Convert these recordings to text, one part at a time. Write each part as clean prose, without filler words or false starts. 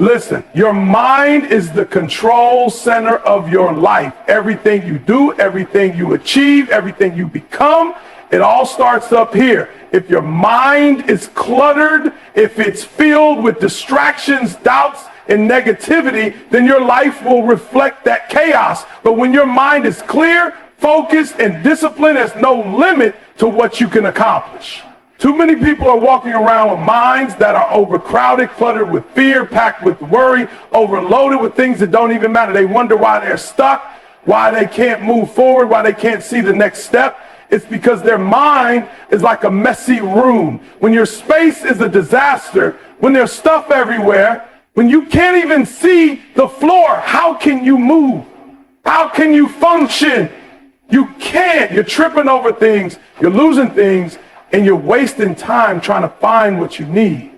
Listen, your mind is the control center of your life. Everything you do, everything you achieve, everything you become, it all starts up here. If your mind is cluttered, if it's filled with distractions, doubts, and negativity, then your life will reflect that chaos. But when your mind is clear, focused, and disciplined, there's no limit to what you can accomplish. Too many people are walking around with minds that are overcrowded, cluttered with fear, packed with worry, overloaded with things that don't even matter. They wonder why they're stuck, why they can't move forward, why they can't see the next step. It's because their mind is like a messy room. When your space is a disaster, when there's stuff everywhere, when you can't even see the floor, how can you move? How can you function? You can't. You're tripping over things, you're losing things, and you're wasting time trying to find what you need.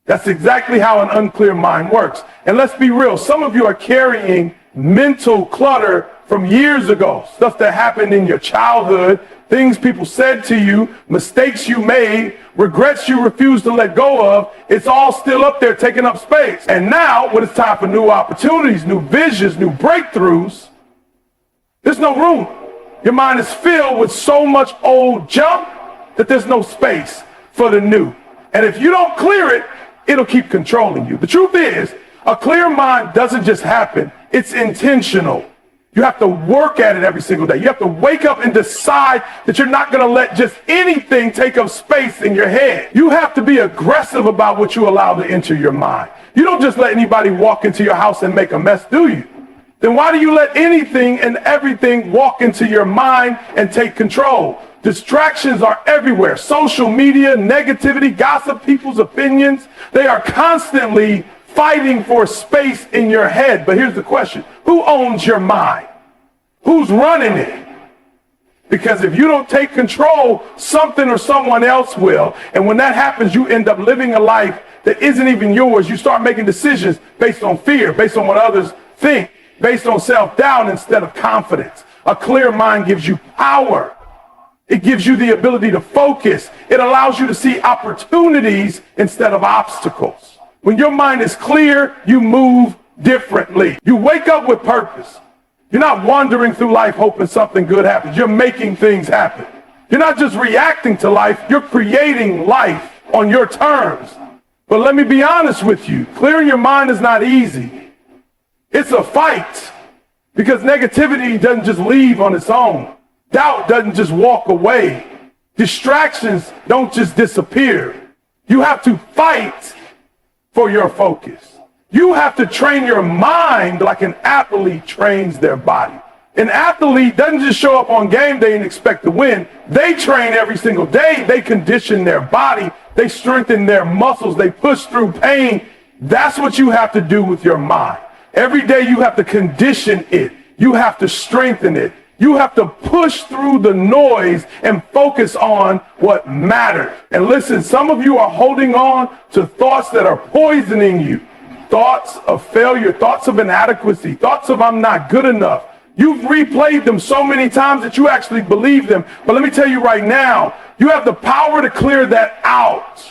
That's exactly how an unclear mind works. And let's be real, some of you are carrying mental clutter from years ago, stuff that happened in your childhood, things people said to you, mistakes you made, regrets you refused to let go of. It's all still up there taking up space. And now, when it's time for new opportunities, new visions, new breakthroughs, there's no room. Your mind is filled with so much old junk that there's no space for the new. And if you don't clear it, it'll keep controlling you. The truth is, a clear mind doesn't just happen, it's intentional. You have to work at it every single day. You have to wake up and decide that you're not going to let just anything take up space in your head. You have to be aggressive about what you allow to enter your mind. You don't just let anybody walk into your house and make a mess, do you? Then why do you let anything and everything walk into your mind and take control? Distractions are everywhere. Social media, negativity, gossip, people's opinions. They are constantly fighting for space in your head. But here's the question. Who owns your mind? Who's running it? Because if you don't take control, something or someone else will. And when that happens, you end up living a life that isn't even yours. You start making decisions based on fear, based on what others think, based on self-doubt instead of confidence. A clear mind gives you power. It gives you the ability to focus. It allows you to see opportunities instead of obstacles. When your mind is clear, you move differently. You wake up with purpose. You're not wandering through life hoping something good happens. You're making things happen. You're not just reacting to life. You're creating life on your terms. But let me be honest with you. Clearing your mind is not easy. It's a fight because negativity doesn't just leave on its own. Doubt doesn't just walk away. Distractions don't just disappear. You have to fight for your focus. You have to train your mind like an athlete trains their body. An athlete doesn't just show up on game day and expect to win. They train every single day. They condition their body. They strengthen their muscles. They push through pain. That's what you have to do with your mind. Every day you have to condition it. You have to strengthen it. You have to push through the noise and focus on what matters. And listen, some of you are holding on to thoughts that are poisoning you. Thoughts of failure, thoughts of inadequacy, thoughts of I'm not good enough. You've replayed them so many times that you actually believe them. But let me tell you right now, you have the power to clear that out.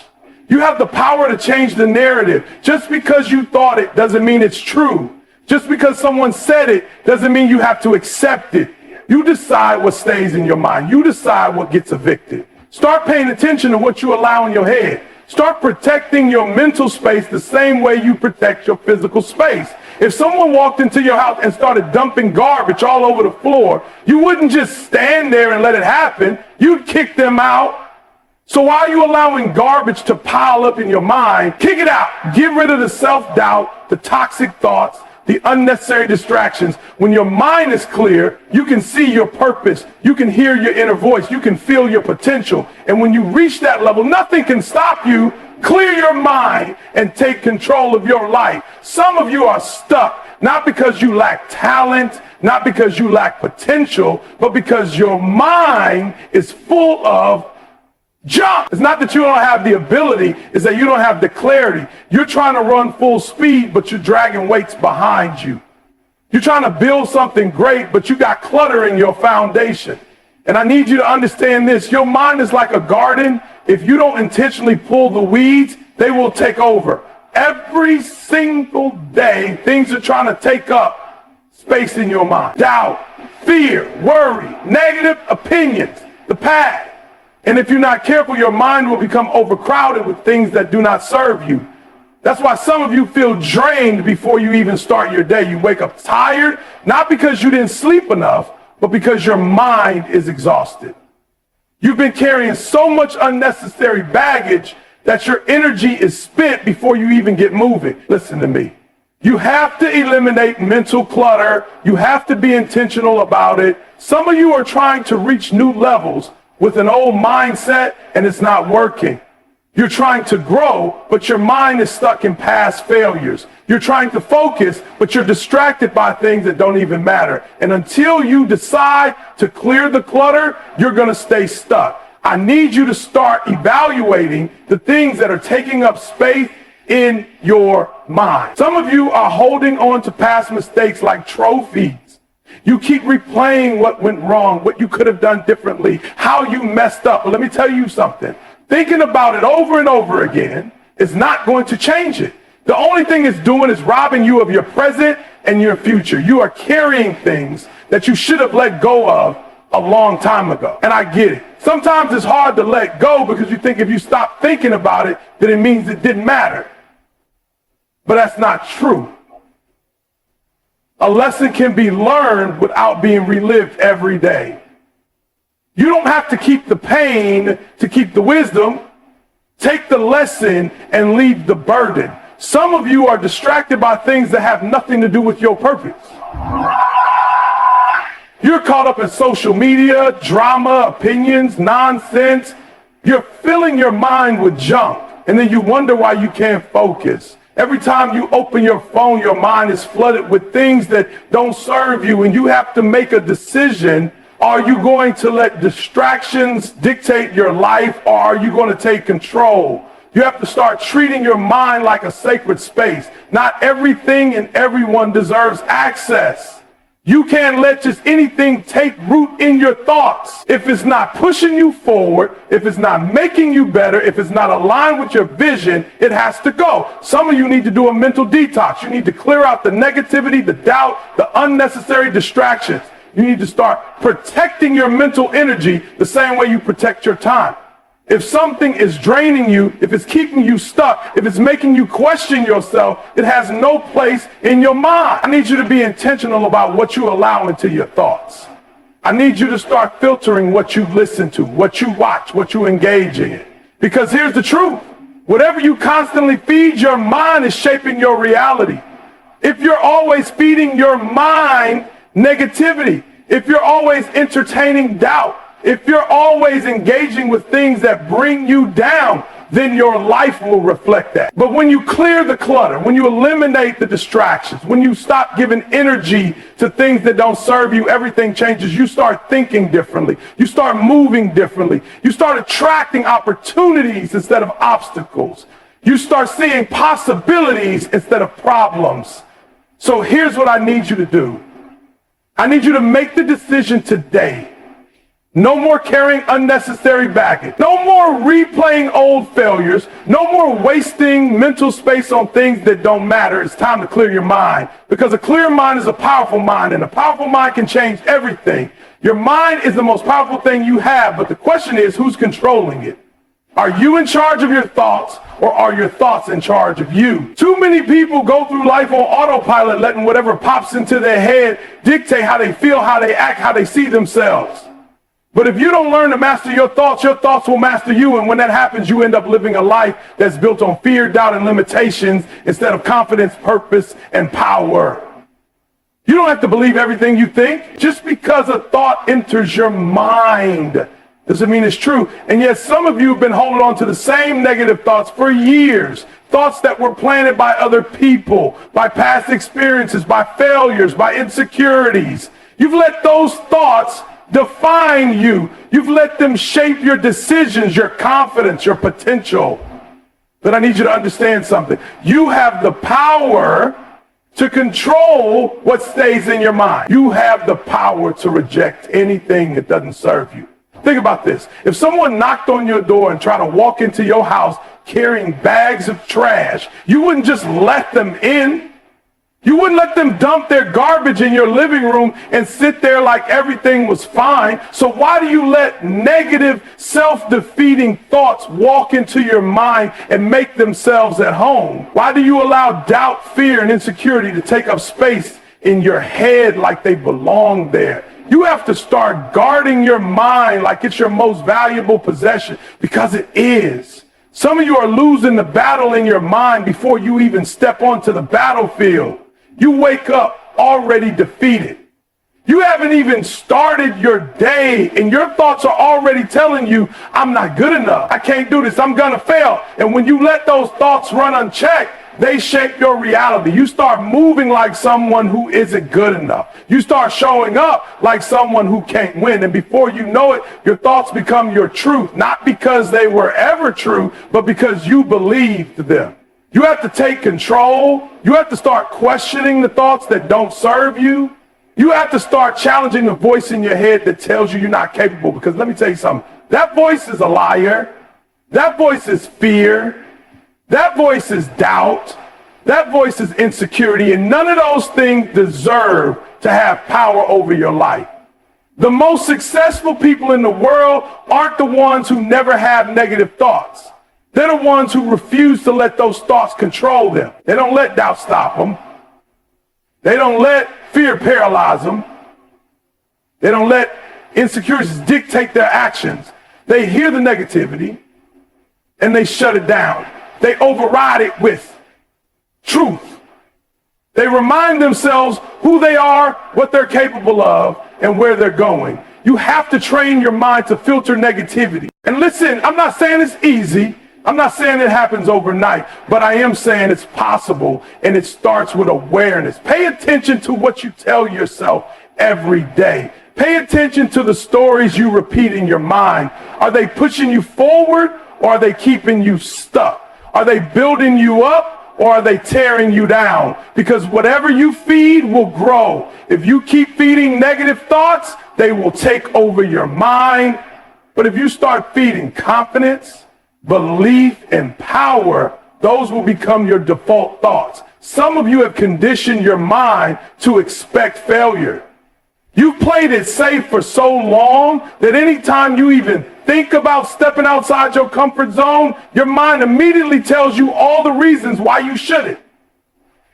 You have the power to change the narrative. Just because you thought it doesn't mean it's true. Just because someone said it doesn't mean you have to accept it. You decide what stays in your mind. You decide what gets evicted. Start paying attention to what you allow in your head. Start protecting your mental space the same way you protect your physical space. If someone walked into your house and started dumping garbage all over the floor, you wouldn't just stand there and let it happen. You'd kick them out. So why are you allowing garbage to pile up in your mind? Kick it out. Get rid of the self-doubt, the toxic thoughts, the unnecessary distractions. When your mind is clear, you can see your purpose. You can hear your inner voice. You can feel your potential. And when you reach that level, nothing can stop you. Clear your mind and take control of your life. Some of you are stuck, not because you lack talent, not because you lack potential, but because your mind is full of jump. It's not that you don't have the ability, it's that you don't have the clarity. You're trying to run full speed, but you're dragging weights behind you. You're trying to build something great, but you got clutter in your foundation. And I need you to understand this. Your mind is like a garden. If you don't intentionally pull the weeds, they will take over. every single day, things are trying to take up space in your mind. Doubt, fear, worry, negative opinions, the past. And if you're not careful, your mind will become overcrowded with things that do not serve you. That's why some of you feel drained before you even start your day. You wake up tired, not because you didn't sleep enough, but because your mind is exhausted. You've been carrying so much unnecessary baggage that your energy is spent before you even get moving. Listen to me. You have to eliminate mental clutter. You have to be intentional about it. Some of you are trying to reach new levels with an old mindset, and it's not working. You're trying to grow, but your mind is stuck in past failures. You're trying to focus, but you're distracted by things that don't even matter. And until you decide to clear the clutter, you're going to stay stuck. I need you to start evaluating the things that are taking up space in your mind. Some of you are holding on to past mistakes like trophies. You keep replaying what went wrong, what you could have done differently, how you messed up. But let me tell you something. Thinking about it over and over again is not going to change it. The only thing it's doing is robbing you of your present and your future. You are carrying things that you should have let go of a long time ago. And I get it. Sometimes it's hard to let go because you think if you stop thinking about it, then it means it didn't matter. But that's not true. A lesson can be learned without being relived every day. You don't have to keep the pain to keep the wisdom. Take the lesson and leave the burden. Some of you are distracted by things that have nothing to do with your purpose. You're caught up in social media, drama, opinions, nonsense. You're filling your mind with junk, and then you wonder why you can't focus. Every time you open your phone, your mind is flooded with things that don't serve you, and you have to make a decision. Are you going to let distractions dictate your life, or are you going to take control? You have to start treating your mind like a sacred space. Not everything and everyone deserves access. You can't let just anything take root in your thoughts. If it's not pushing you forward, if it's not making you better, if it's not aligned with your vision, it has to go. Some of you need to do a mental detox. You need to clear out the negativity, the doubt, the unnecessary distractions. You need to start protecting your mental energy the same way you protect your time. If something is draining you, if it's keeping you stuck, if it's making you question yourself, it has no place in your mind. I need you to be intentional about what you allow into your thoughts. I need you to start filtering what you listen to, what you watch, what you engage in. Because here's the truth. Whatever you constantly feed your mind is shaping your reality. If you're always feeding your mind negativity, if you're always entertaining doubt, if you're always engaging with things that bring you down, then your life will reflect that. But when you clear the clutter, when you eliminate the distractions, when you stop giving energy to things that don't serve you, everything changes. You start thinking differently. You start moving differently. You start attracting opportunities instead of obstacles. You start seeing possibilities instead of problems. So here's what I need you to do. I need you to make the decision today. No more carrying unnecessary baggage. No more replaying old failures. No more wasting mental space on things that don't matter. It's time to clear your mind. Because a clear mind is a powerful mind, and a powerful mind can change everything. Your mind is the most powerful thing you have, but the question is, who's controlling it? Are you in charge of your thoughts, or are your thoughts in charge of you? Too many people go through life on autopilot, letting whatever pops into their head dictate how they feel, how they act, how they see themselves. But if you don't learn to master your thoughts will master you. And when that happens, you end up living a life that's built on fear, doubt, and limitations instead of confidence, purpose, and power. You don't have to believe everything you think. Just because a thought enters your mind doesn't mean it's true. And yet some of you have been holding on to the same negative thoughts for years. Thoughts that were planted by other people, by past experiences, by failures, by insecurities. You've let those thoughts define you. You've let them shape your decisions, your confidence, your potential. But I need you to understand something. You have the power to control what stays in your mind. You have the power to reject anything that doesn't serve you. Think about this. If someone knocked on your door and tried to walk into your house carrying bags of trash. You wouldn't just let them in. You wouldn't let them dump their garbage in your living room and sit there like everything was fine. So why do you let negative, self-defeating thoughts walk into your mind and make themselves at home? Why do you allow doubt, fear, and insecurity to take up space in your head like they belong there? You have to start guarding your mind like it's your most valuable possession, because it is. Some of you are losing the battle in your mind before you even step onto the battlefield. You wake up already defeated. You haven't even started your day, and your thoughts are already telling you, I'm not good enough. I can't do this. I'm going to fail. And when you let those thoughts run unchecked, they shape your reality. You start moving like someone who isn't good enough. You start showing up like someone who can't win. And before you know it, your thoughts become your truth, not because they were ever true, but because you believed them. You have to take control. You have to start questioning the thoughts that don't serve you. You have to start challenging the voice in your head that tells you you're not capable. Because let me tell you something. That voice is a liar. That voice is fear. That voice is doubt. That voice is insecurity. And none of those things deserve to have power over your life. The most successful people in the world aren't the ones who never have negative thoughts. They're the ones who refuse to let those thoughts control them. They don't let doubt stop them. They don't let fear paralyze them. They don't let insecurities dictate their actions. They hear the negativity and they shut it down. They override it with truth. They remind themselves who they are, what they're capable of, and where they're going. You have to train your mind to filter negativity. And listen, I'm not saying it's easy. I'm not saying it happens overnight, but I am saying it's possible, and it starts with awareness. Pay attention to what you tell yourself every day. Pay attention to the stories you repeat in your mind. Are they pushing you forward, or are they keeping you stuck? Are they building you up, or are they tearing you down? Because whatever you feed will grow. If you keep feeding negative thoughts, they will take over your mind. But if you start feeding confidence, belief, and power, those will become your default thoughts. Some of you have conditioned your mind to expect failure. You've played it safe for so long that anytime you even think about stepping outside your comfort zone, your mind immediately tells you all the reasons why you shouldn't.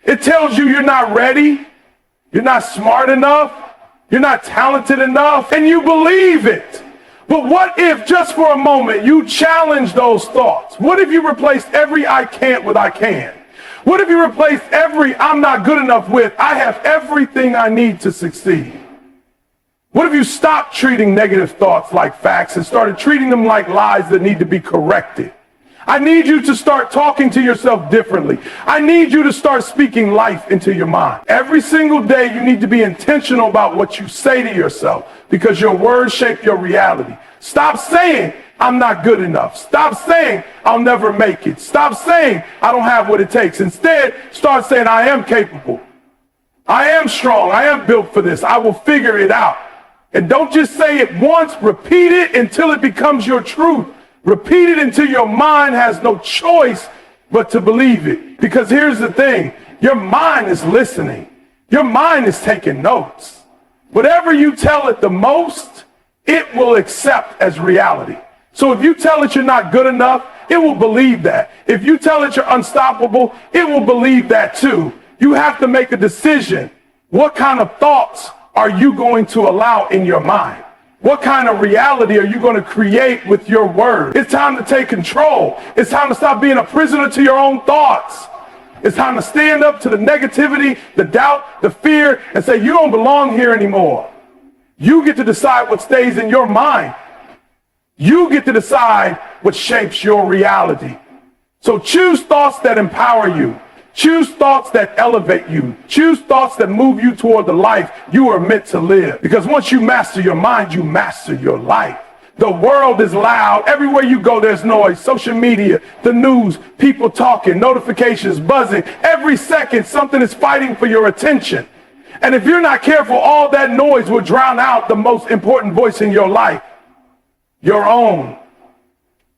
It tells you you're not ready, you're not smart enough, you're not talented enough, and you believe it. But what if just for a moment you challenge those thoughts? What if you replaced every I can't with I can? What if you replaced every I'm not good enough with I have everything I need to succeed? What if you stopped treating negative thoughts like facts and started treating them like lies that need to be corrected? I need you to start talking to yourself differently. I need you to start speaking life into your mind. Every single day you need to be intentional about what you say to yourself, because your words shape your reality. Stop saying, I'm not good enough. Stop saying, I'll never make it. Stop saying, I don't have what it takes. Instead, start saying, I am capable. I am strong. I am built for this. I will figure it out. And don't just say it once. Repeat it until it becomes your truth. Repeat it until your mind has no choice but to believe it. Because here's the thing. Your mind is listening. Your mind is taking notes. Whatever you tell it the most, it will accept as reality. So if you tell it you're not good enough, it will believe that. If you tell it you're unstoppable, it will believe that too. You have to make a decision. What kind of thoughts are you going to allow in your mind? What kind of reality are you going to create with your word? It's time to take control. It's time to stop being a prisoner to your own thoughts. It's time to stand up to the negativity, the doubt, the fear, and say, you don't belong here anymore. You get to decide what stays in your mind. You get to decide what shapes your reality. So choose thoughts that empower you. Choose thoughts that elevate you. Choose thoughts that move you toward the life you are meant to live. Because once you master your mind, you master your life. The world is loud. Everywhere you go, there's noise. Social media, the news, people talking, notifications buzzing. Every second, something is fighting for your attention. And if you're not careful, all that noise will drown out the most important voice in your life, your own.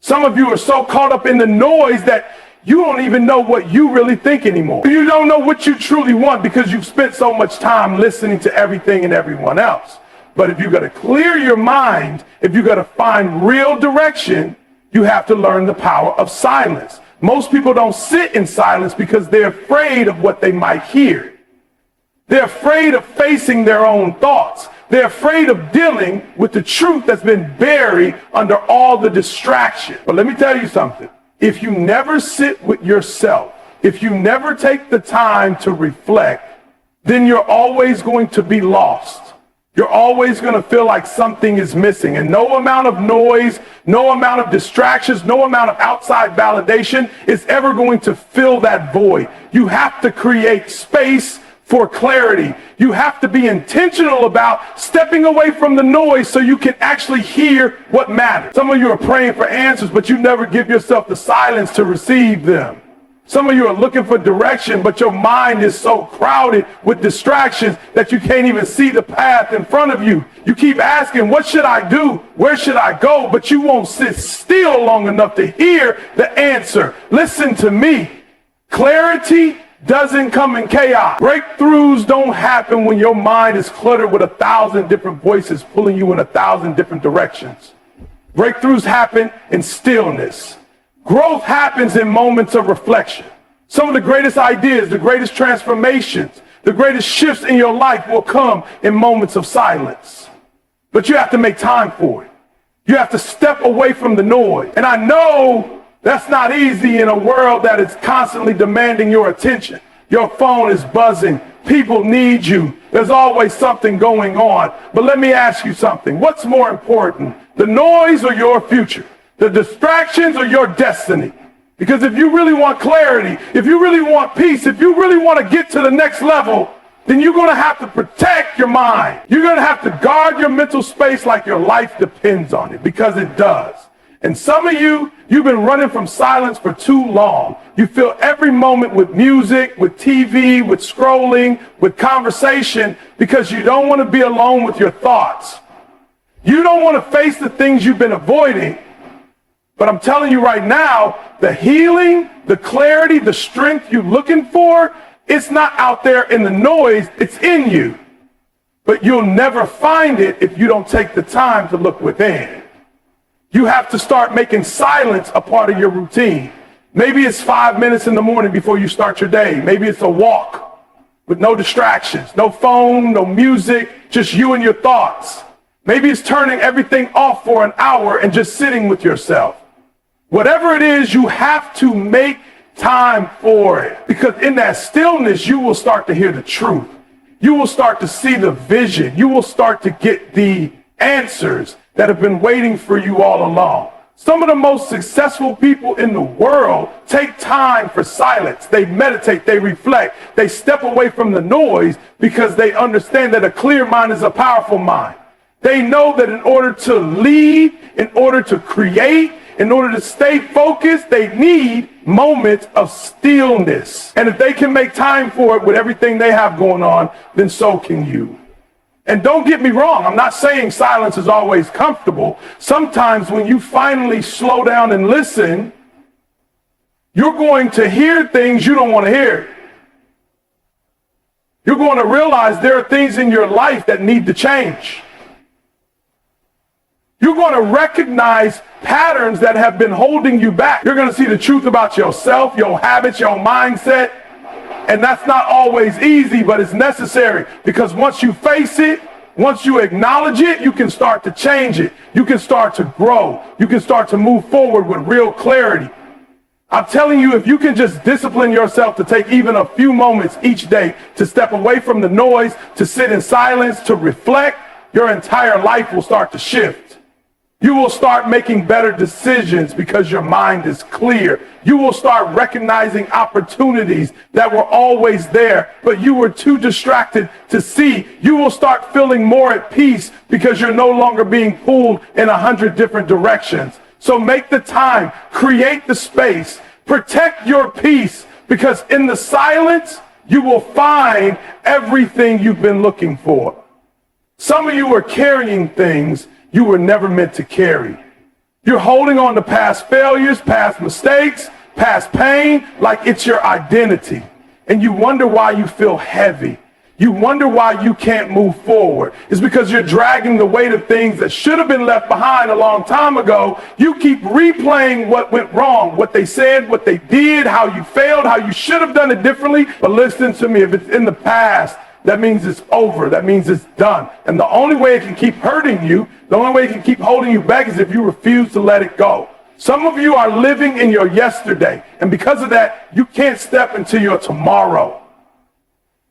Some of you are so caught up in the noise that you don't even know what you really think anymore. You don't know what you truly want because you've spent so much time listening to everything and everyone else. But if you're going to clear your mind, if you're going to find real direction, you have to learn the power of silence. Most people don't sit in silence because they're afraid of what they might hear. They're afraid of facing their own thoughts. They're afraid of dealing with the truth that's been buried under all the distraction. But let me tell you something. If you never sit with yourself, if you never take the time to reflect, then you're always going to be lost. You're always going to feel like something is missing. And no amount of noise, no amount of distractions, no amount of outside validation is ever going to fill that void. You have to create space for clarity. You have to be intentional about stepping away from the noise so you can actually hear what matters. Some of you are praying for answers, but you never give yourself the silence to receive them. Some of you are looking for direction, but your mind is so crowded with distractions that you can't even see the path in front of you. You keep asking, what should I do? Where should I go? But you won't sit still long enough to hear the answer. Listen to me. Clarity doesn't come in chaos. Breakthroughs don't happen when your mind is cluttered with 1,000 different voices pulling you in 1,000 different directions. Breakthroughs happen in stillness. Growth happens in moments of reflection. Some of the greatest ideas, the greatest transformations, the greatest shifts in your life will come in moments of silence. But you have to make time for it. You have to step away from the noise. And I know that's not easy in a world that is constantly demanding your attention. Your phone is buzzing. People need you. There's always something going on. But let me ask you something. What's more important, the noise or your future? The distractions or your destiny? Because if you really want clarity, if you really want peace, if you really want to get to the next level, then you're going to have to protect your mind. You're going to have to guard your mental space like your life depends on it, because it does. And some of you, you've been running from silence for too long. You fill every moment with music, with TV, with scrolling, with conversation, because you don't want to be alone with your thoughts. You don't want to face the things you've been avoiding. But I'm telling you right now, the healing, the clarity, the strength you're looking for, it's not out there in the noise, it's in you. But you'll never find it if you don't take the time to look within. You have to start making silence a part of your routine. Maybe it's 5 minutes in the morning before you start your day. Maybe it's a walk with no distractions, no phone, no music, just you and your thoughts. Maybe it's turning everything off for an hour and just sitting with yourself. Whatever it is, you have to make time for it, because in that stillness, you will start to hear the truth. You will start to see the vision. You will start to get the answers that have been waiting for you all along. Some of the most successful people in the world take time for silence. They meditate, they reflect, they step away from the noise because they understand that a clear mind is a powerful mind. They know that in order to lead, in order to create, in order to stay focused, they need moments of stillness. And if they can make time for it with everything they have going on, then so can you. And don't get me wrong, I'm not saying silence is always comfortable. Sometimes when you finally slow down and listen, you're going to hear things you don't want to hear. You're going to realize there are things in your life that need to change. You're going to recognize patterns that have been holding you back. You're going to see the truth about yourself, your habits, your mindset. And that's not always easy, but it's necessary, because once you face it, once you acknowledge it, you can start to change it. You can start to grow. You can start to move forward with real clarity. I'm telling you, if you can just discipline yourself to take even a few moments each day to step away from the noise, to sit in silence, to reflect, your entire life will start to shift. You will start making better decisions because your mind is clear. You will start recognizing opportunities that were always there, but you were too distracted to see. You will start feeling more at peace because you're no longer being pulled in 100 different directions. So make the time, create the space, protect your peace, because in the silence, you will find everything you've been looking for. Some of you are carrying things you were never meant to carry. You're holding on to past failures, past mistakes, past pain, like it's your identity. And you wonder why you feel heavy. You wonder why you can't move forward. It's because you're dragging the weight of things that should have been left behind a long time ago. You keep replaying what went wrong, what they said, what they did, how you failed, how you should have done it differently. But listen to me, if it's in the past, that means it's over. That means it's done. And the only way it can keep hurting you, the only way it can keep holding you back is if you refuse to let it go. Some of you are living in your yesterday. And because of that, you can't step into your tomorrow.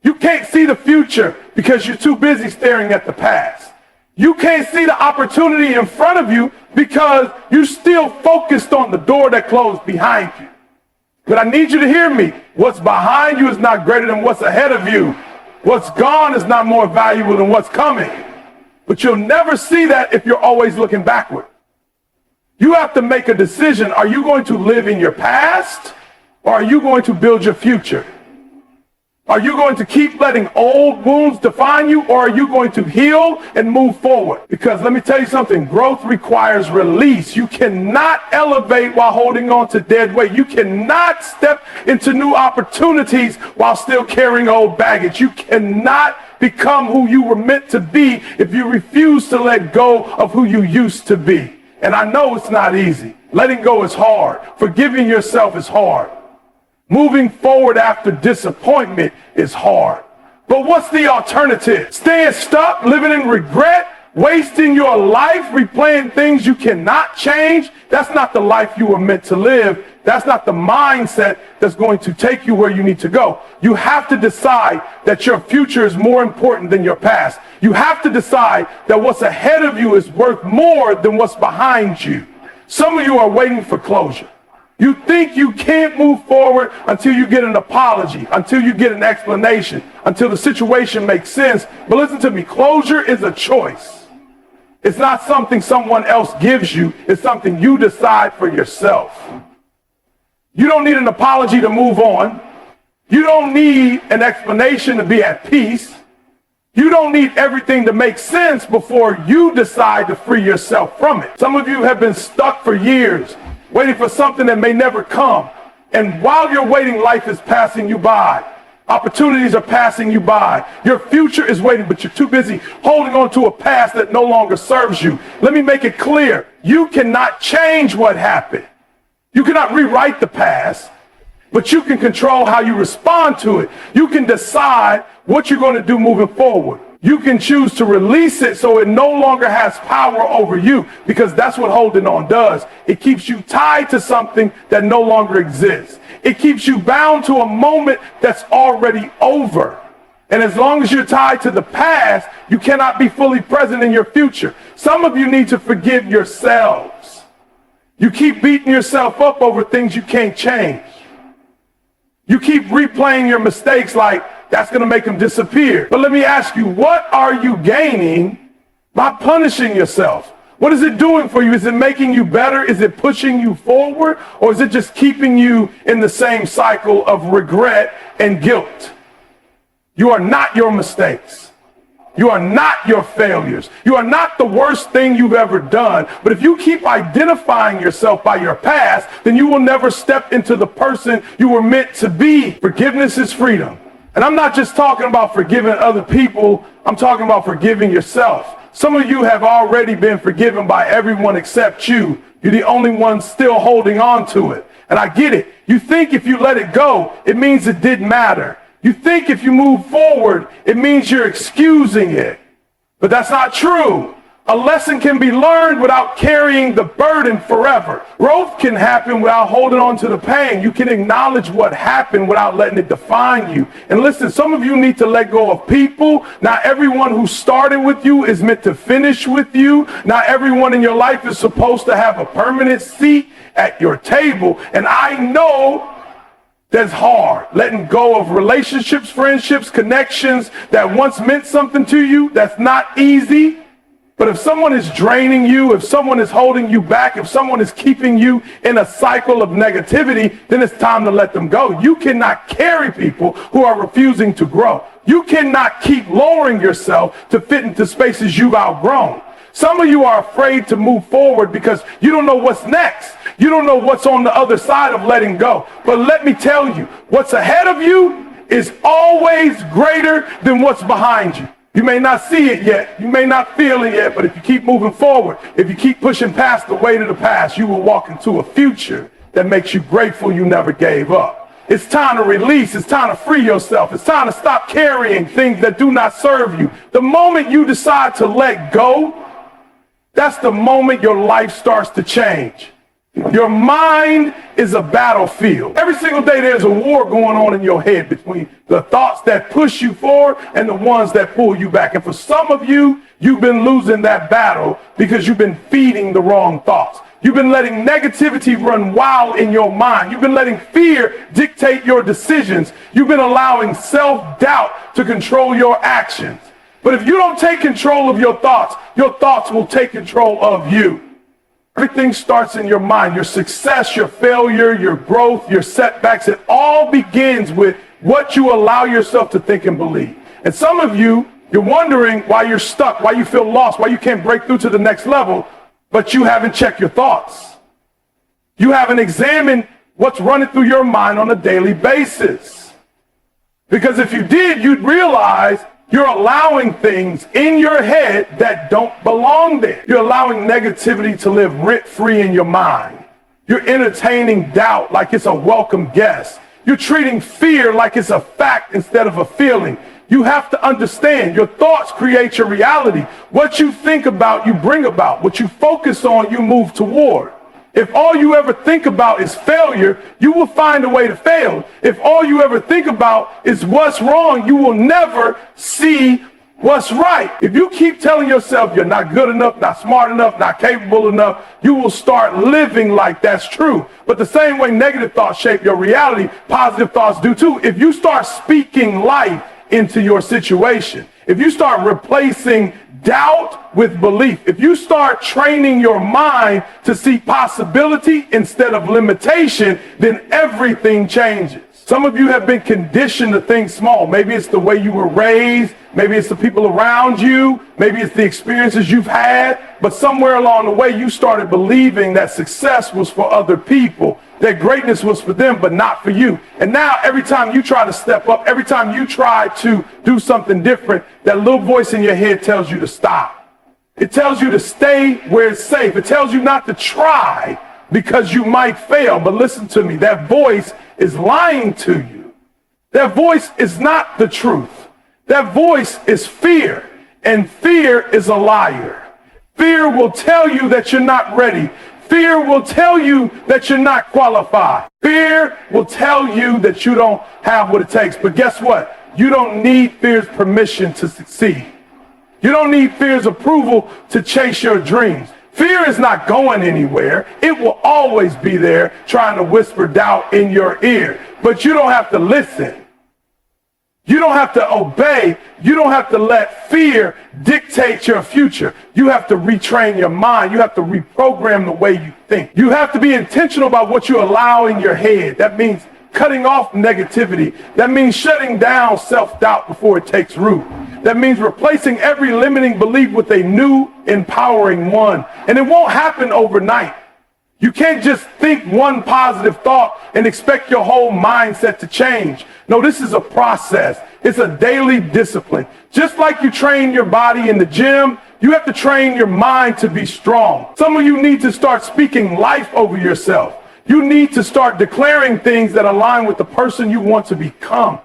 You can't see the future because you're too busy staring at the past. You can't see the opportunity in front of you because you're still focused on the door that closed behind you. But I need you to hear me. What's behind you is not greater than what's ahead of you. What's gone is not more valuable than what's coming. But you'll never see that if you're always looking backward. You have to make a decision. Are you going to live in your past or are you going to build your future? Are you going to keep letting old wounds define you, or are you going to heal and move forward? Because let me tell you something, growth requires release. You cannot elevate while holding on to dead weight. You cannot step into new opportunities while still carrying old baggage. You cannot become who you were meant to be if you refuse to let go of who you used to be. And I know it's not easy. Letting go is hard. Forgiving yourself is hard. Moving forward after disappointment is hard. But what's the alternative? Staying stuck, living in regret, wasting your life, replaying things you cannot change? That's not the life you were meant to live. That's not the mindset that's going to take you where you need to go. You have to decide that your future is more important than your past. You have to decide that what's ahead of you is worth more than what's behind you. Some of you are waiting for closure. You think you can't move forward until you get an apology, until you get an explanation, until the situation makes sense. But listen to me, closure is a choice. It's not something someone else gives you. It's something you decide for yourself. You don't need an apology to move on. You don't need an explanation to be at peace. You don't need everything to make sense before you decide to free yourself from it. Some of you have been stuck for years, waiting for something that may never come. And while you're waiting, life is passing you by. Opportunities are passing you by. Your future is waiting, but you're too busy holding on to a past that no longer serves you. Let me make it clear. You cannot change what happened. You cannot rewrite the past, but you can control how you respond to it. You can decide what you're going to do moving forward. You can choose to release it so it no longer has power over you, because that's what holding on does. It keeps you tied to something that no longer exists. It keeps you bound to a moment that's already over. And as long as you're tied to the past, you cannot be fully present in your future. Some of you need to forgive yourselves. You keep beating yourself up over things you can't change. You keep replaying your mistakes like that's going to make them disappear. But let me ask you, what are you gaining by punishing yourself? What is it doing for you? Is it making you better? Is it pushing you forward? Or is it just keeping you in the same cycle of regret and guilt? You are not your mistakes. You are not your failures. You are not the worst thing you've ever done. But if you keep identifying yourself by your past, then you will never step into the person you were meant to be. Forgiveness is freedom. And I'm not just talking about forgiving other people. I'm talking about forgiving yourself. Some of you have already been forgiven by everyone except you. You're the only one still holding on to it. And I get it. You think if you let it go, it means it didn't matter. You think if you move forward, it means you're excusing it. But that's not true. A lesson can be learned without carrying the burden forever. Growth can happen without holding on to the pain. You can acknowledge what happened without letting it define you. And listen, some of you need to let go of people. Not everyone who started with you is meant to finish with you. Not everyone in your life is supposed to have a permanent seat at your table. And I know that's hard. Letting go of relationships, friendships, connections that once meant something to you, that's not easy. But if someone is draining you, if someone is holding you back, if someone is keeping you in a cycle of negativity, then it's time to let them go. You cannot carry people who are refusing to grow. You cannot keep lowering yourself to fit into spaces you've outgrown. Some of you are afraid to move forward because you don't know what's next. You don't know what's on the other side of letting go. But let me tell you, what's ahead of you is always greater than what's behind you. You may not see it yet, you may not feel it yet, but if you keep moving forward, if you keep pushing past the weight of the past, you will walk into a future that makes you grateful you never gave up. It's time to release, it's time to free yourself, it's time to stop carrying things that do not serve you. The moment you decide to let go, that's the moment your life starts to change. Your mind is a battlefield. Every single day there's a war going on in your head between the thoughts that push you forward and the ones that pull you back. And for some of you, you've been losing that battle because you've been feeding the wrong thoughts. You've been letting negativity run wild in your mind. You've been letting fear dictate your decisions. You've been allowing self-doubt to control your actions. But if you don't take control of your thoughts will take control of you. Everything starts in your mind. Your success, your failure, your growth, your setbacks, it all begins with what you allow yourself to think and believe. And some of you, you're wondering why you're stuck, why you feel lost, why you can't break through to the next level, but you haven't checked your thoughts. You haven't examined what's running through your mind on a daily basis. Because if you did, you'd realize you're allowing things in your head that don't belong there. You're allowing negativity to live rent-free in your mind. You're entertaining doubt like it's a welcome guest. You're treating fear like it's a fact instead of a feeling. You have to understand your thoughts create your reality. What you think about, you bring about. What you focus on, you move toward. If all you ever think about is failure, you will find a way to fail. If all you ever think about is what's wrong, you will never see what's right. If you keep telling yourself you're not good enough, not smart enough, not capable enough, you will start living like that's true. But the same way negative thoughts shape your reality, positive thoughts do too. If you start speaking life into your situation, if you start replacing doubt with belief, if you start training your mind to see possibility instead of limitation, then everything changes. Some of you have been conditioned to think small. Maybe it's the way you were raised. Maybe it's the people around you. Maybe it's the experiences you've had. But somewhere along the way, you started believing that success was for other people, that greatness was for them, but not for you. And now every time you try to step up, every time you try to do something different, that little voice in your head tells you to stop. It tells you to stay where it's safe. It tells you not to try because you might fail. But listen to me, that voice is lying to you. That voice is not the truth. That voice is fear, and fear is a liar. Fear will tell you that you're not ready. Fear will tell you that you're not qualified. Fear will tell you that you don't have what it takes. But guess what? You don't need fear's permission to succeed. You don't need fear's approval to chase your dreams. Fear is not going anywhere. It will always be there trying to whisper doubt in your ear. But you don't have to listen. You don't have to obey. You don't have to let fear dictate your future. You have to retrain your mind. You have to reprogram the way you think. You have to be intentional about what you allow in your head. That means cutting off negativity. That means shutting down self-doubt before it takes root. That means replacing every limiting belief with a new empowering one. And it won't happen overnight. You can't just think one positive thought and expect your whole mindset to change. No, this is a process. It's a daily discipline. Just like you train your body in the gym, you have to train your mind to be strong. Some of you need to start speaking life over yourself. You need to start declaring things that align with the person you want to become.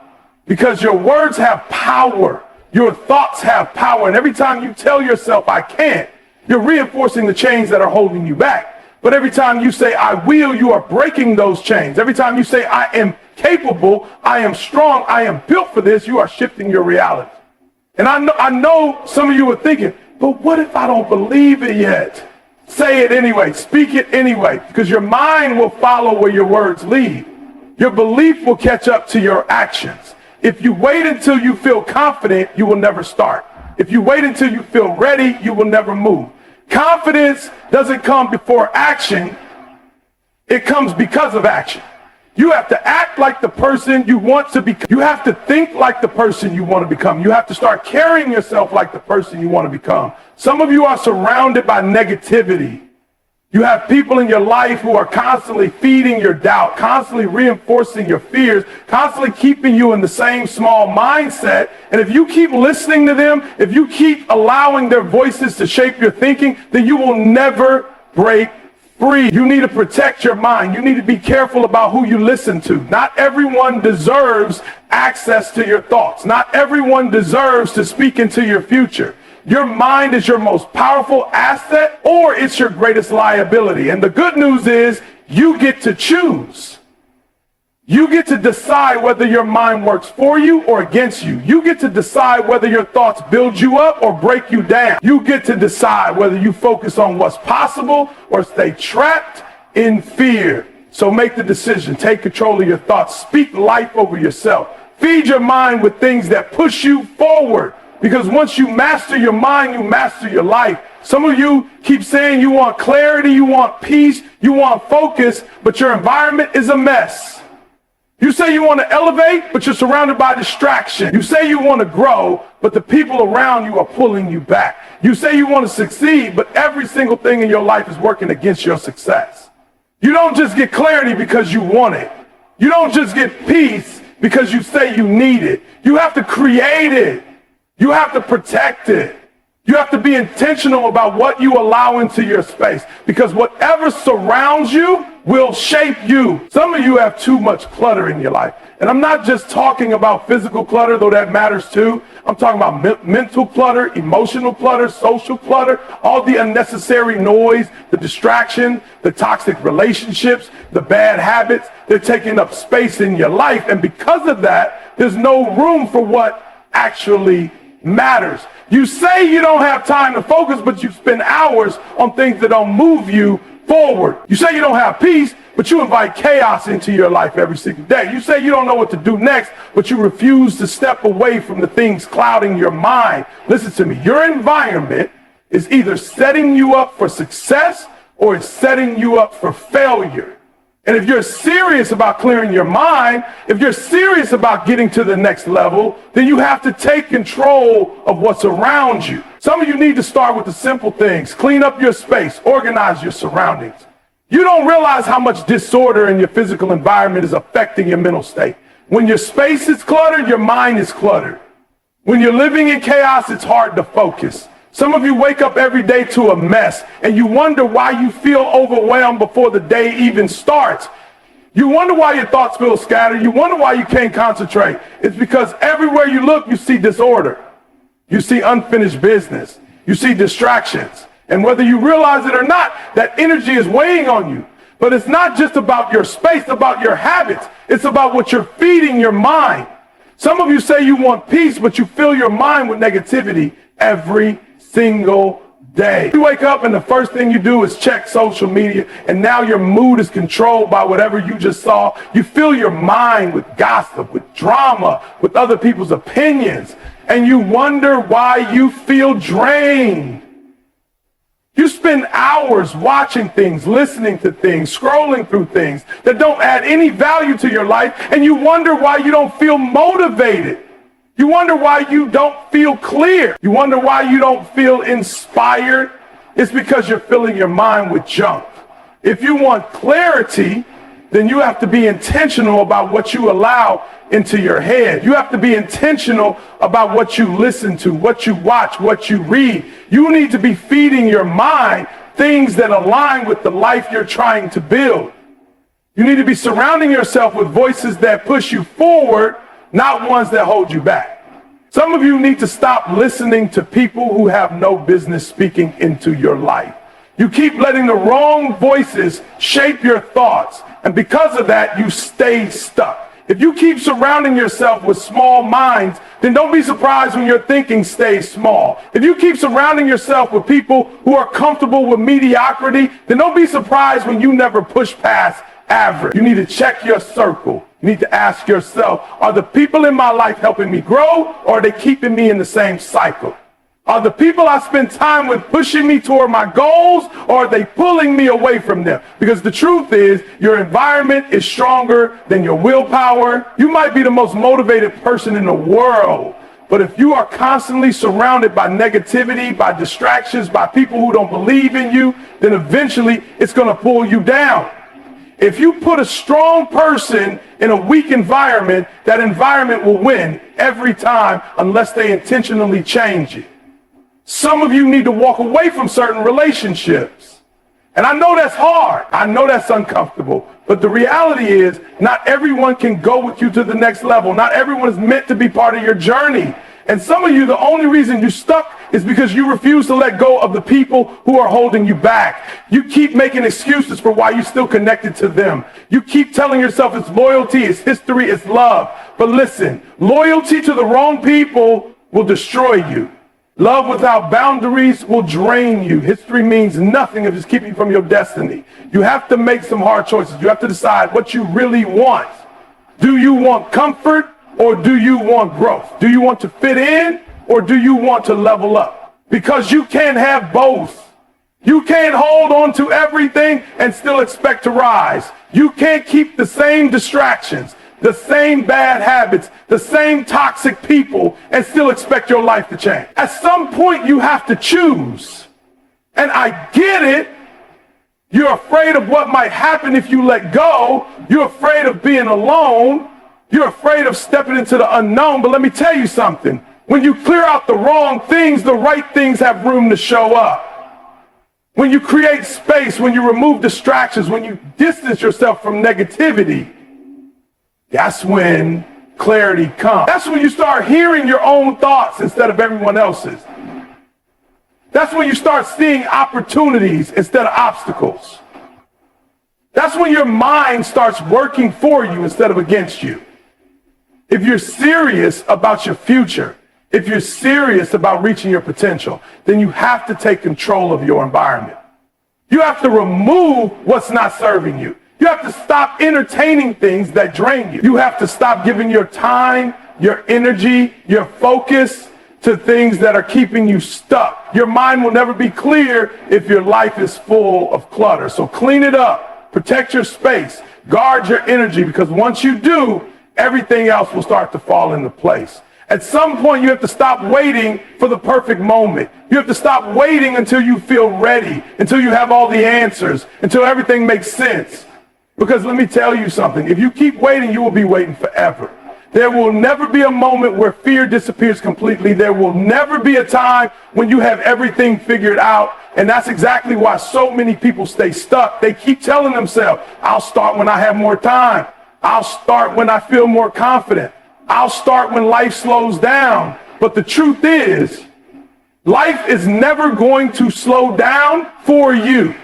Because your words have power. Your thoughts have power. And every time you tell yourself, I can't, you're reinforcing the chains that are holding you back. But every time you say, I will, you are breaking those chains. Every time you say, I am capable, I am strong, I am built for this, you are shifting your reality. And I know some of you are thinking, but what if I don't believe it yet? Say it anyway. Speak it anyway. Because your mind will follow where your words lead. Your belief will catch up to your actions. If you wait until you feel confident, you will never start. If you wait until you feel ready, you will never move. Confidence doesn't come before action. It comes because of action. You have to act like the person you want to become. You have to think like the person you want to become. You have to start carrying yourself like the person you want to become. Some of you are surrounded by negativity. You have people in your life who are constantly feeding your doubt, constantly reinforcing your fears, constantly keeping you in the same small mindset. And if you keep listening to them, if you keep allowing their voices to shape your thinking, then you will never break free. You need to protect your mind. You need to be careful about who you listen to. Not everyone deserves access to your thoughts. Not everyone deserves to speak into your future. Your mind is your most powerful asset, or it's your greatest liability. And the good news is you get to choose. You get to decide whether your mind works for you or against you. You get to decide whether your thoughts build you up or break you down. You get to decide whether you focus on what's possible or stay trapped in fear. So make the decision. Take control of your thoughts. Speak life over yourself. Feed your mind with things that push you forward. Because once you master your mind, you master your life. Some of you keep saying you want clarity, you want peace, you want focus, but your environment is a mess. You say you want to elevate, but you're surrounded by distraction. You say you want to grow, but the people around you are pulling you back. You say you want to succeed, but every single thing in your life is working against your success. You don't just get clarity because you want it. You don't just get peace because you say you need it. You have to create it. You have to protect it. You have to be intentional about what you allow into your space, because whatever surrounds you will shape you. Some of you have too much clutter in your life. And I'm not just talking about physical clutter, though that matters too. I'm talking about mental clutter, emotional clutter, social clutter, all the unnecessary noise, the distraction, the toxic relationships, the bad habits. They're taking up space in your life. And because of that, there's no room for what actually matters. You say you don't have time to focus, but you spend hours on things that don't move you forward. You say you don't have peace, but you invite chaos into your life every single day. You say you don't know what to do next, but you refuse to step away from the things clouding your mind. Listen to me. Your environment is either setting you up for success or it's setting you up for failure. And if you're serious about clearing your mind, if you're serious about getting to the next level, then you have to take control of what's around you. Some of you need to start with the simple things. Clean up your space, organize your surroundings. You don't realize how much disorder in your physical environment is affecting your mental state. When your space is cluttered, your mind is cluttered. When you're living in chaos, it's hard to focus. Some of you wake up every day to a mess, and you wonder why you feel overwhelmed before the day even starts. You wonder why your thoughts feel scattered. You wonder why you can't concentrate. It's because everywhere you look, you see disorder. You see unfinished business. You see distractions. And whether you realize it or not, that energy is weighing on you. But it's not just about your space, it's about your habits. It's about what you're feeding your mind. Some of you say you want peace, but you fill your mind with negativity every single day. You wake up and the first thing you do is check social media, and now your mood is controlled by whatever you just saw. You fill your mind with gossip, with drama, with other people's opinions, and you wonder why you feel drained. You spend hours watching things, listening to things, scrolling through things that don't add any value to your life, and you wonder why you don't feel motivated. You wonder why you don't feel clear. You wonder why you don't feel inspired. It's because you're filling your mind with junk. If you want clarity, then you have to be intentional about what you allow into your head. You have to be intentional about what you listen to, what you watch, what you read. You need to be feeding your mind things that align with the life you're trying to build. You need to be surrounding yourself with voices that push you forward, not ones that hold you back. Some of you need to stop listening to people who have no business speaking into your life. You keep letting the wrong voices shape your thoughts, and because of that, you stay stuck. If you keep surrounding yourself with small minds, then don't be surprised when your thinking stays small. If you keep surrounding yourself with people who are comfortable with mediocrity, then don't be surprised when you never push past average. You need to check your circle. You need to ask yourself, are the people in my life helping me grow, or are they keeping me in the same cycle? Are the people I spend time with pushing me toward my goals, or are they pulling me away from them? Because the truth is, your environment is stronger than your willpower. You might be the most motivated person in the world, But if you are constantly surrounded by negativity, by distractions, by people who don't believe in you, then eventually it's going to pull you down. If you put a strong person in a weak environment, that environment will win every time unless they intentionally change it. Some of you need to walk away from certain relationships. And I know that's hard. I know that's uncomfortable. But the reality is, not everyone can go with you to the next level. Not everyone is meant to be part of your journey. And some of you, the only reason you're stuck is because you refuse to let go of the people who are holding you back. You keep making excuses for why you're still connected to them. You keep telling yourself it's loyalty, it's history, it's love. But listen, loyalty to the wrong people will destroy you. Love without boundaries will drain you. History means nothing if it's keeping you from your destiny. You have to make some hard choices. You have to decide what you really want. Do you want comfort or do you want growth? Do you want to fit in or do you want to level up? Because you can't have both. You can't hold on to everything and still expect to rise. You can't keep the same distractions, the same bad habits, the same toxic people, and still expect your life to change. At some point, you have to choose. And I get it. You're afraid of what might happen if you let go. You're afraid of being alone. You're afraid of stepping into the unknown. But let me tell you something. When you clear out the wrong things, the right things have room to show up. When you create space, when you remove distractions, when you distance yourself from negativity, that's when clarity comes. That's when you start hearing your own thoughts instead of everyone else's. That's when you start seeing opportunities instead of obstacles. That's when your mind starts working for you instead of against you. If you're serious about your future, if you're serious about reaching your potential, then you have to take control of your environment. You have to remove what's not serving you. You have to stop entertaining things that drain you. You have to stop giving your time, your energy, your focus to things that are keeping you stuck. Your mind will never be clear if your life is full of clutter. So clean it up, protect your space, guard your energy, because once you do, everything else will start to fall into place. At some point, you have to stop waiting for the perfect moment. You have to stop waiting until you feel ready, until you have all the answers, until everything makes sense. Because let me tell you something, if you keep waiting, you will be waiting forever. There will never be a moment where fear disappears completely. There will never be a time when you have everything figured out. And that's exactly why so many people stay stuck. They keep telling themselves, I'll start when I have more time. I'll start when I feel more confident. I'll start when life slows down. But the truth is, life is never going to slow down for you.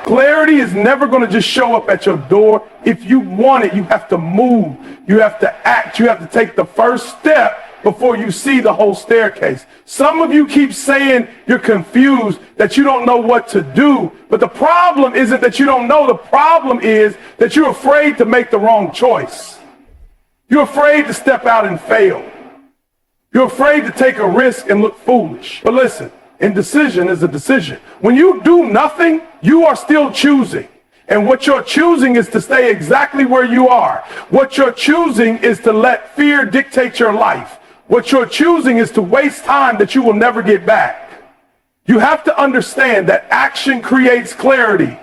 Clarity is never going to just show up at your door. If you want it, you have to move. You have to act. You have to take the first step before you see the whole staircase. Some of you keep saying you're confused, that you don't know what to do. But the problem isn't that you don't know. The problem is that you're afraid to make the wrong choice. You're afraid to step out and fail. You're afraid to take a risk and look foolish. But listen, indecision is a decision. When you do nothing, you are still choosing. And what you're choosing is to stay exactly where you are. What you're choosing is to let fear dictate your life. What you're choosing is to waste time that you will never get back. You have to understand that action creates clarity.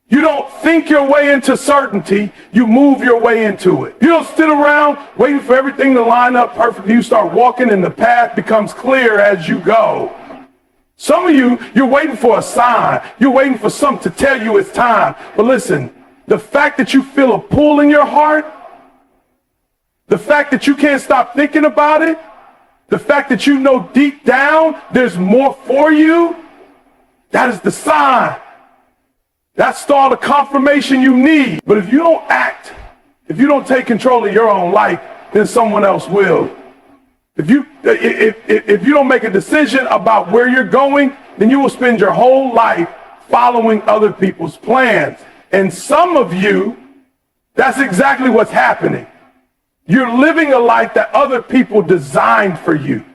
You don't think your way into certainty, you move your way into it. You don't sit around waiting for everything to line up perfectly. You start walking and the path becomes clear as you go. Some of you, you're waiting for a sign. You're waiting for something to tell you it's time. But listen, the fact that you feel a pull in your heart, the fact that you can't stop thinking about it, the fact that you know deep down there's more for you, that is the sign. That's all the confirmation you need. But if you don't act, if you don't take control of your own life, then someone else will. If you don't make a decision about where you're going, then you will spend your whole life following other people's plans. And some of you, that's exactly what's happening. You're living a life that other people designed for you.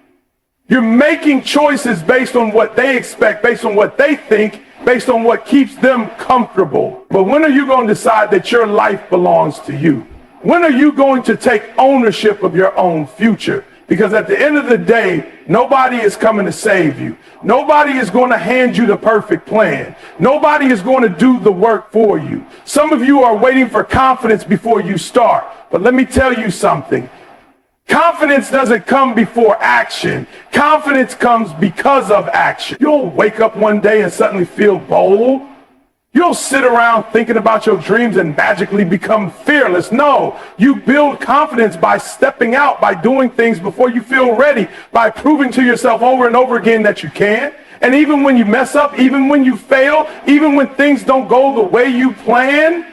You're making choices based on what they expect, based on what they think, based on what keeps them comfortable. But when are you going to decide that your life belongs to you? When are you going to take ownership of your own future? Because at the end of the day, nobody is coming to save you. Nobody is going to hand you the perfect plan. Nobody is going to do the work for you. Some of you are waiting for confidence before you start. But let me tell you something. Confidence doesn't come before action. Confidence comes because of action. You don't wake up one day and suddenly feel bold. You don't sit around thinking about your dreams and magically become fearless. No, you build confidence by stepping out, by doing things before you feel ready, by proving to yourself over and over again that you can. And even when you mess up, even when you fail, even when things don't go the way you plan,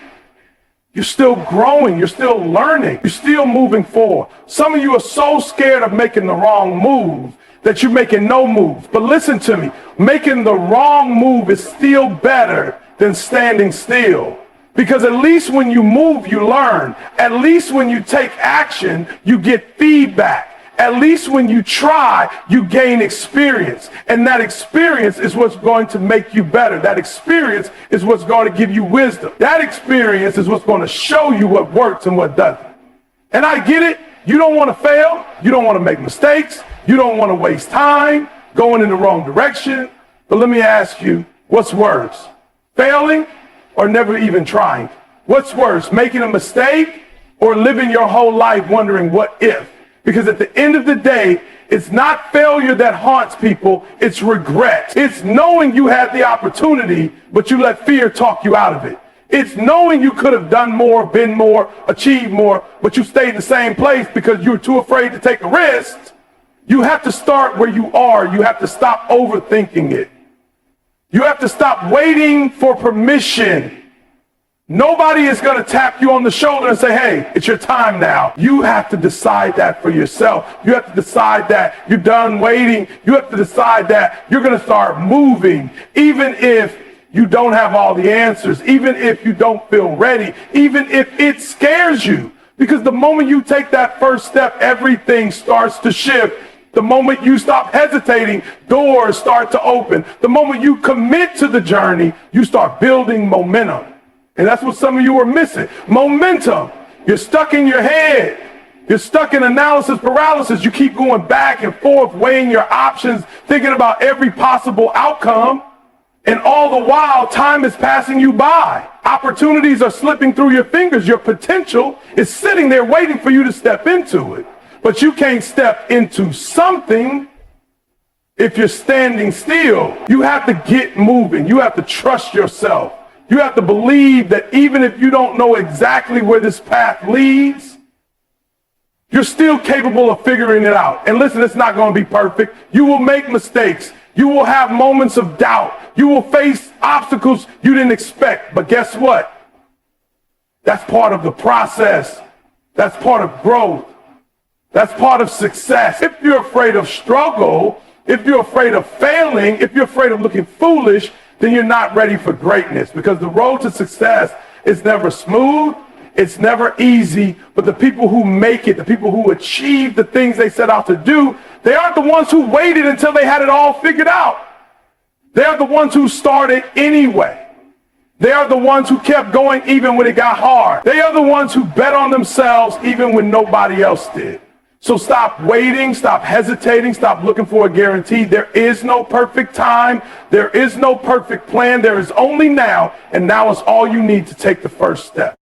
you're still growing, you're still learning, you're still moving forward. Some of you are so scared of making the wrong move that you're making no move. But listen to me, making the wrong move is still better than standing still. Because at least when you move, you learn. At least when you take action, you get feedback. At least when you try, you gain experience. And that experience is what's going to make you better. That experience is what's going to give you wisdom. That experience is what's going to show you what works and what doesn't. And I get it. You don't want to fail. You don't want to make mistakes. You don't want to waste time going in the wrong direction. But let me ask you, what's worse? Failing or never even trying? What's worse, making a mistake or living your whole life wondering what if? Because at the end of the day, it's not failure that haunts people, it's regret. It's knowing you had the opportunity, but you let fear talk you out of it. It's knowing you could have done more, been more, achieved more, but you stayed in the same place because you were too afraid to take a risk. You have to start where you are. You have to stop overthinking it. You have to stop waiting for permission. Nobody is going to tap you on the shoulder and say, hey, it's your time now. You have to decide that for yourself. You have to decide that you're done waiting. You have to decide that you're going to start moving, even if you don't have all the answers, even if you don't feel ready, even if it scares you. Because the moment you take that first step, everything starts to shift. The moment you stop hesitating, doors start to open. The moment you commit to the journey, you start building momentum. And that's what some of you are missing. Momentum. You're stuck in your head. You're stuck in analysis paralysis. You keep going back and forth, weighing your options, thinking about every possible outcome. And all the while, time is passing you by. Opportunities are slipping through your fingers. Your potential is sitting there waiting for you to step into it. But you can't step into something if you're standing still. You have to get moving. You have to trust yourself. You have to believe that even if you don't know exactly where this path leads, you're still capable of figuring it out. And listen, it's not going to be perfect. You will make mistakes. You will have moments of doubt. You will face obstacles you didn't expect. But guess what? That's part of the process. That's part of growth. That's part of success. If you're afraid of struggle, if you're afraid of failing, if you're afraid of looking foolish, then you're not ready for greatness. Because the road to success is never smooth. It's never easy. But the people who make it, the people who achieve the things they set out to do, they aren't the ones who waited until they had it all figured out. They are the ones who started anyway. They are the ones who kept going even when it got hard. They are the ones who bet on themselves even when nobody else did. So stop waiting, stop hesitating, stop looking for a guarantee. There is no perfect time. There is no perfect plan. There is only now, and now is all you need to take the first step.